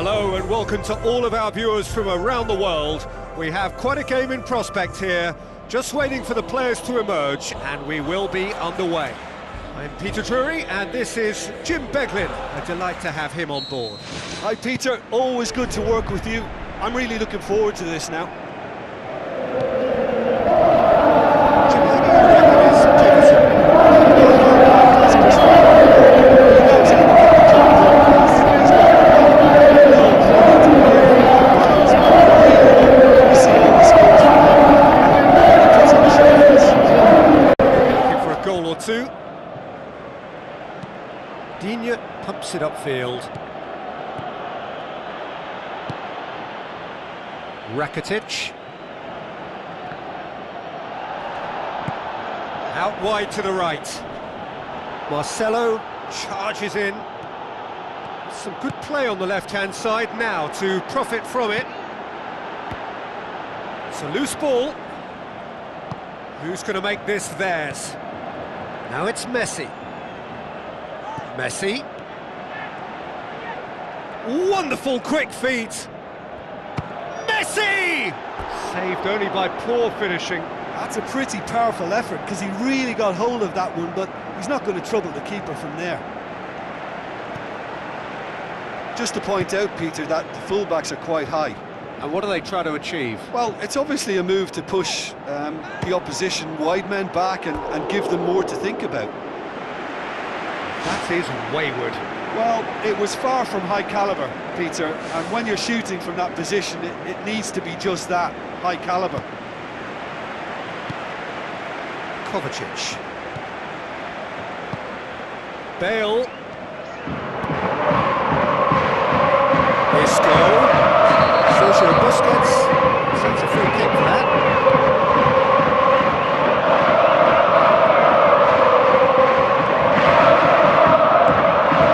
Hello and welcome to all of our viewers from around the world. We have quite a game in prospect here, just waiting for the players to emerge, and we will be underway. I'm Peter Drury, and this is Jim Beglin. A delight to have him on board. Hi Peter, always good to work with you. I'm really looking forward to this now. Two. Digne pumps it upfield. Rakitic. Out wide to the right. Marcelo charges in. Some good play on the left-hand side now to profit from it. It's a loose ball. Who's going to make this theirs? Now it's Messi. Messi. Wonderful quick feet. Messi! Saved only by poor finishing. That's a pretty powerful effort because he really got hold of that one, but he's not going to trouble the keeper from there. Just to point out, Peter, that the fullbacks are quite high. And what do they try to achieve? Well, it's obviously a move to push the opposition wide men back and give them more to think about. That is wayward. Well, it was far from high calibre, Peter, and when you're shooting from that position, it needs to be just that, high calibre. Kovacic. Bale. Isco. Sergio Busquets seems a free kick for that.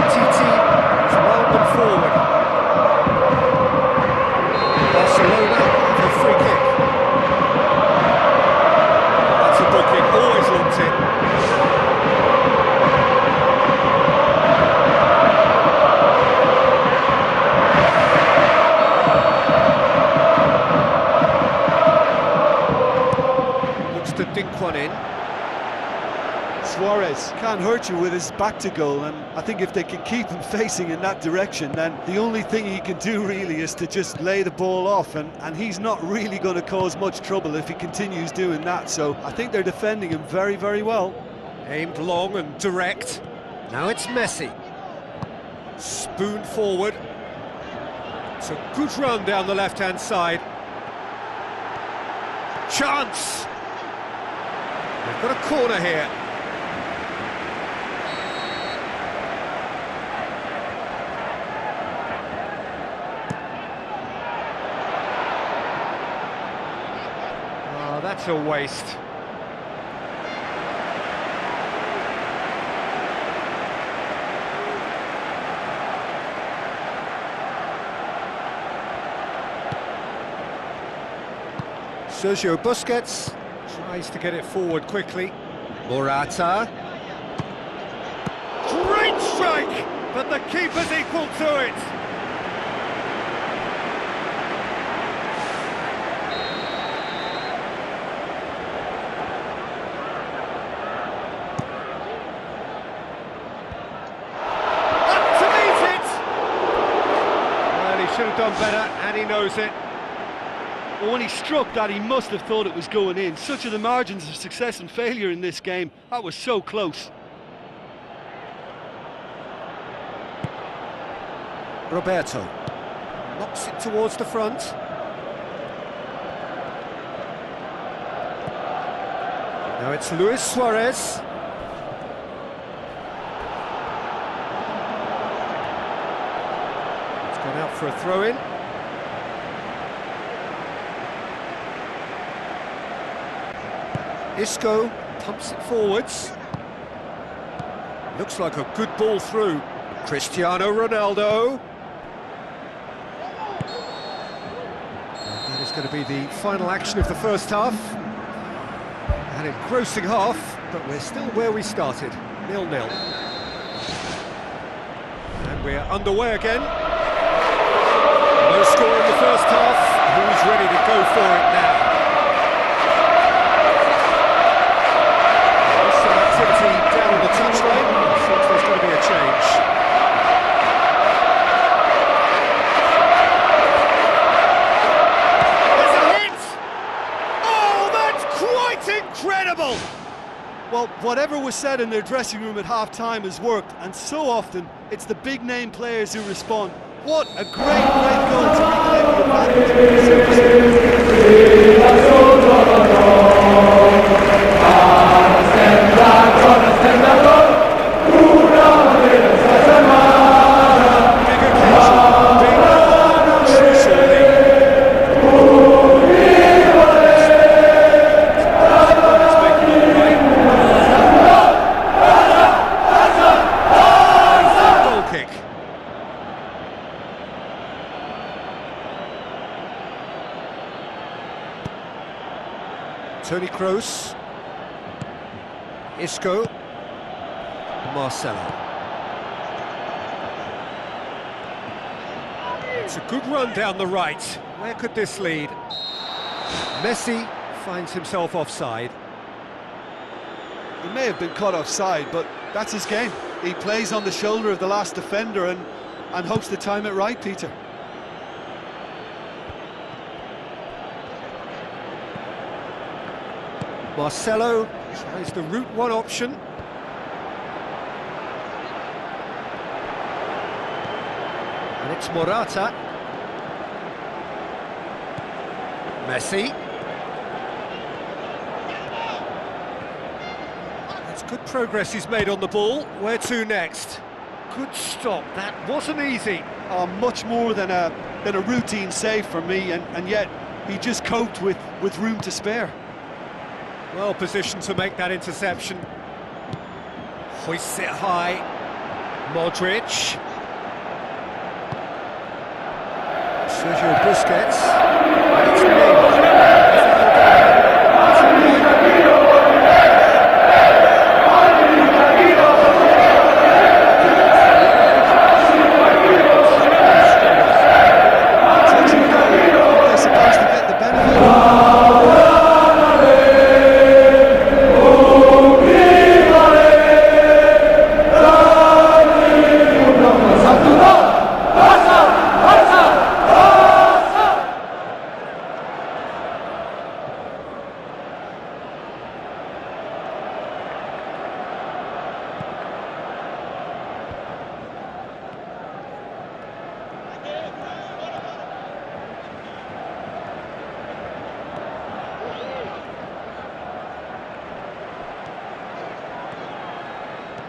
Titi is round and forward. Barcelona for a free kick. That's a booking, always looked it. To dink one in. Suarez can't hurt you with his back to goal, and I think if they can keep him facing in that direction, then the only thing he can do really is to just lay the ball off, and he's not really going to cause much trouble if he continues doing that, so I think they're defending him very, very well. Aimed long and direct. Now it's Messi. Spoon forward. It's a good run down the left-hand side. Chance! They've got a corner here. Oh, that's a waste. Sergio Busquets tries to get it forward quickly. Morata. Great strike, but the keeper's equal to it. Up to meet it. Well, he should have done better, and he knows it. Well, when he struck that, he must have thought it was going in. Such are the margins of success and failure in this game. That was so close. Roberto knocks it towards the front. Now it's Luis Suarez. It's gone out for a throw-in. Isco pumps it forwards. Looks like a good ball through. Cristiano Ronaldo. And that is going to be the final action of the first half. An engrossing half, but we're still where we started, 0-0. And we're underway again. Well, whatever was said in their dressing room at half-time has worked, and so often it's the big-name players who respond. What a great goal to reclaim the Toni Kroos, Isco, Marcelo. It's a good run down the right. Where could this lead? Messi finds himself offside. He may have been caught offside, but that's his game. He plays on the shoulder of the last defender and hopes to time it right, Peter. Marcelo tries the route one option. And it's Morata. Messi. That's good progress he's made on the ball. Where to next? Good stop, that wasn't easy. Much more than a routine save for me, and yet he just coped with room to spare. Well positioned to make that interception. Hoists it high. Modric. Sergio Busquets. It's Neymar. They're supposed to get the benefit.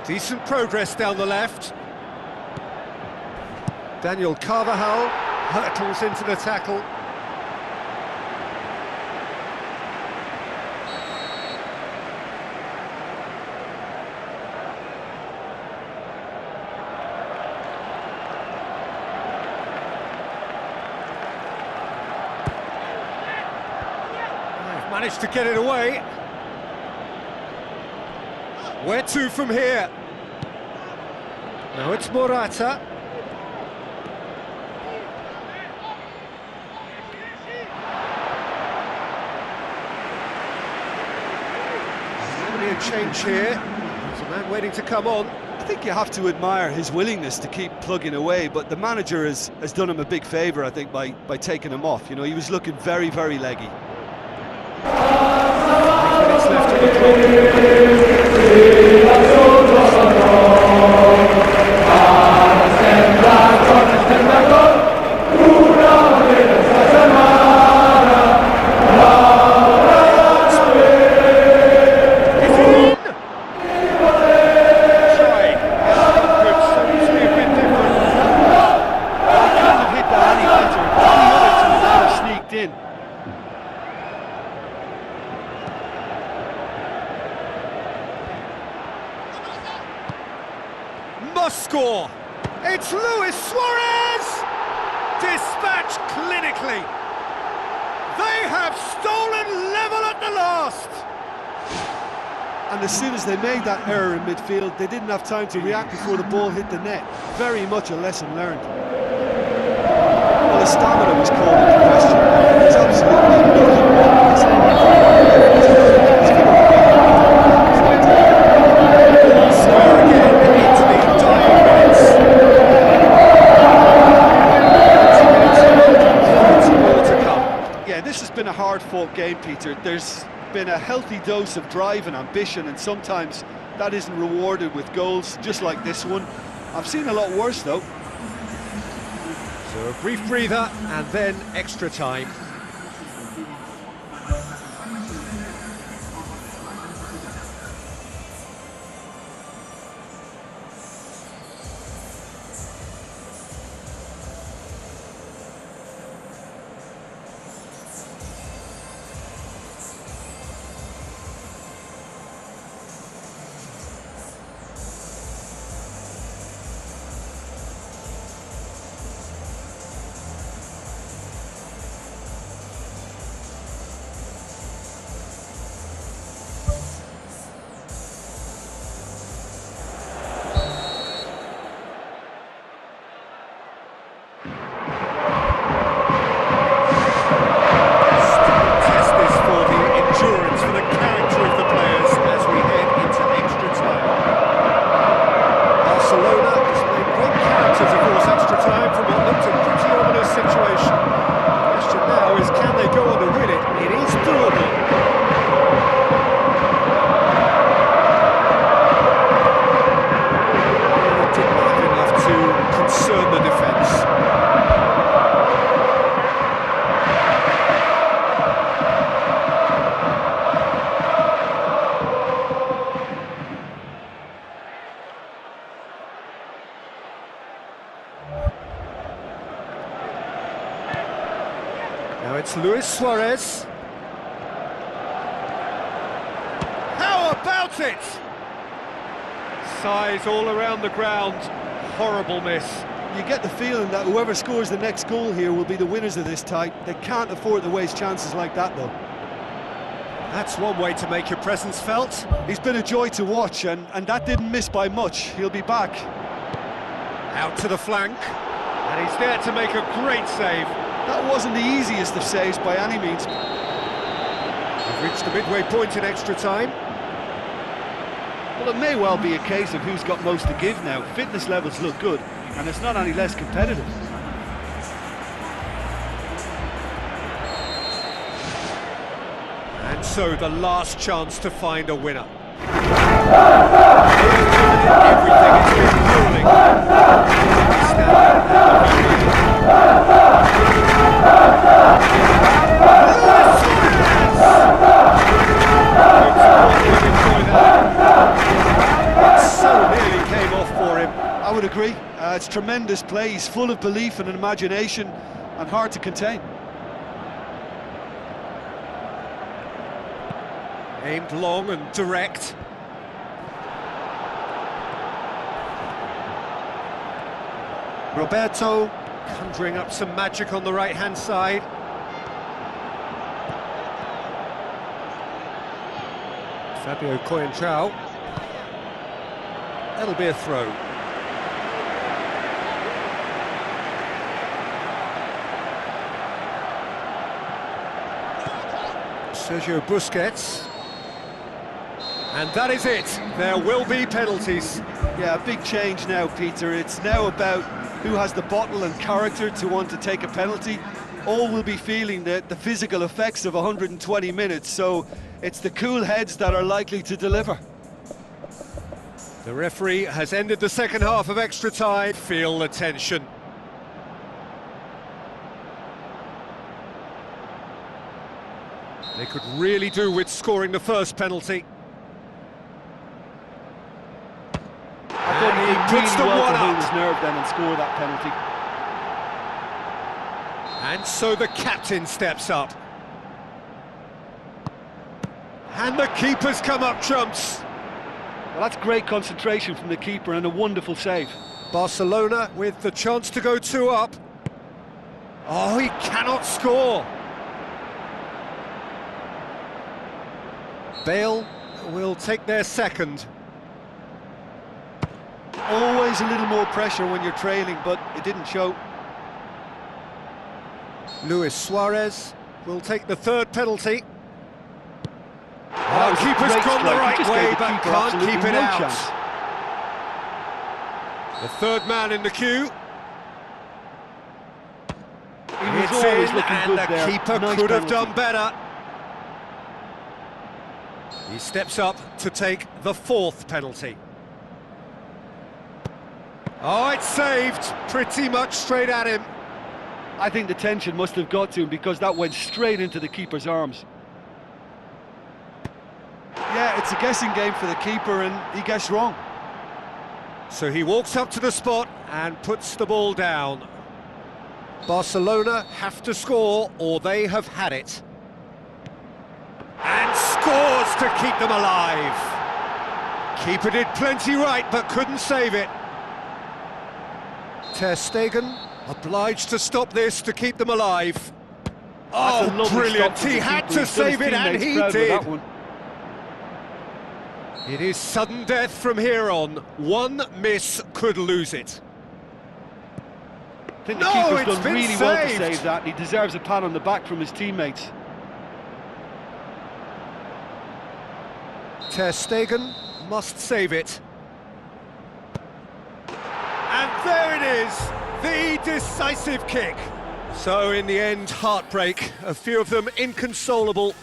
Decent progress down the left. Daniel Carvajal hurtles into the tackle. They've managed to get it away. Where to from here? Now it's Morata. There's going to be a change here. There's a man waiting to come on. I think you have to admire his willingness to keep plugging away, but the manager has done him a big favour, I think, by taking him off. You know, he was looking very leggy. 8 minutes left on the clock. Must score. It's Luis Suarez! Dispatched clinically. They have stolen level at the last. And as soon as they made that error in midfield, they didn't have time to react before the ball hit the net. Very much a lesson learned. Well, his stamina was called into question. There's absolutely nothing wrong with his This has been a hard-fought game, Peter. There's been a healthy dose of drive and ambition, and sometimes that isn't rewarded with goals, just like this one. I've seen a lot worse, though. So a brief breather, and then extra time. Now it's Luis Suarez. How about it? Size all around the ground. Horrible miss. You get the feeling that whoever scores the next goal here will be the winners of this tie. They can't afford to waste chances like that, though. That's one way to make your presence felt. He's been a joy to watch, and that didn't miss by much. He'll be back. Out to the flank, and he's there to make a great save. That wasn't the easiest of saves by any means. We've reached the midway point in extra time. Well, it may well be a case of who's got most to give now. Fitness levels look good, and it's not any less competitive. And so the last chance to find a winner. Everything has been grueling. So nearly came off for him. I would agree. It's tremendous play. He's full of belief and imagination, and hard to contain. Aimed long and direct. Roberto conjuring up some magic on the right-hand side. Fabio Coentrao. That'll be a throw. Sergio Busquets. And that is it. There will be penalties. Yeah, a big change now, Peter. It's now about who has the bottle and character to want to take a penalty. All will be feeling the physical effects of 120 minutes, so it's the cool heads that are likely to deliver. The referee has ended the second half of extra time. Feel the tension. They could really do with scoring the first penalty. And he puts the one up. His nerve then and score that penalty. And so the captain steps up. And the keeper's come up trumps. Well, that's great concentration from the keeper and a wonderful save. Barcelona with the chance to go 2 up. Oh, he cannot score. Bale will take their second. Always a little more pressure when you're trailing, but it didn't show. Luis Suarez will take the third penalty. Oh, keeper's gone the right way, but can't keep it out. The third man in the queue. It's in, and the keeper could have done better. He steps up to take the fourth penalty. Oh, it's saved, pretty much straight at him. I think the tension must have got to him because that went straight into the keeper's arms. Yeah, it's a guessing game for the keeper and he guessed wrong. So he walks up to the spot and puts the ball down. Barcelona have to score or they have had it. And scores to keep them alive. Keeper did plenty right but couldn't save it. Ter Stegen obliged to stop this to keep them alive. Oh, brilliant! He had to save it and he did. It is sudden death from here on. One miss could lose it. I think the keeper's done really well to save that, and he deserves a pat on the back from his teammates. Ter Stegen must save it. And there it is, the decisive kick. So in the end, heartbreak, a few of them inconsolable.